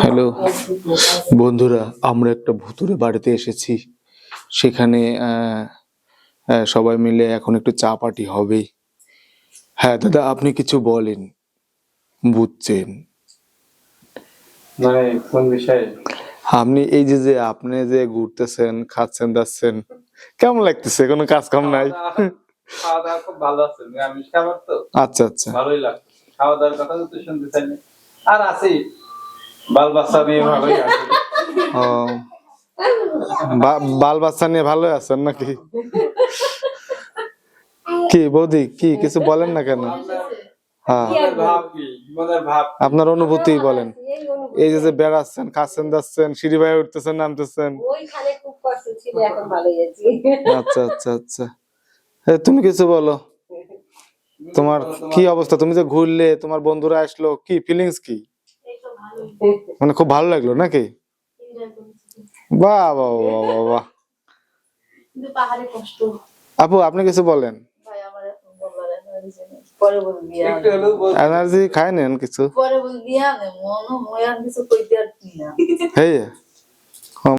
Hello বন্ধুরা, আমরা একটা ভুতুড়ে বাড়িতে এসেছি। সেখানে সবাই মিলে এখন একটু চা পার্টি হবে। হ্যাঁ দাদা, আপনি কিছু বলেন, বুঝছেন? মানে কোন বিষয়ে? আপনি এই যে আপনি যে ঘুরতেছেন, খাচ্ছেন দাচ্ছেন, কেমন লাগতেছে? কোনো কাজ কাম নাই? খাওয়া দাওয়া খুব ভালো আছে, নিরামিষ খাবার তো। আচ্ছা আচ্ছা, ভালোই লাগছে। খাওয়া দাওয়ার কথা তো শুনতে চাই না। আর আছি বাল বাচ্চা নিয়ে ভালোই আছি। ও, বাল বাচ্চা নিয়ে ভালো আছেন নাকি? কি বৌদি, কি কিছু বলেন না কেন? হ্যাঁ, আপনার অনুভূতি বলেন। এই যে বেড়াচ্ছেন, খাচ্ছেন যাচ্ছেন, সিঁড়ি বাইরে উঠতেছেন নামতেছেন। ওইখানে খুব কষ্ট ছিল, এখন ভালোই আছি। আচ্ছা আচ্ছা আচ্ছা, তুমি কিছু বলো। তোমার কি অবস্থা? তুমি যে ঘুরলে, তোমার বন্ধুরা আসলো, কি ফিলিংস কি? মানে খুব ভালো লাগলো নাকি? বাহ বাহ বাহ বাহ বাহ। কিন্তু পাহাড়ে কষ্ট। আপু, আপনি কিছু বলেন। ভাই আমার এখন বলার এনার্জি নেই, পরে বলবি। এনার্জি খায় নেন কিছু। পরে বলবি, মন ময়ান কিছু কইতে আর কি না। হ্যাঁ।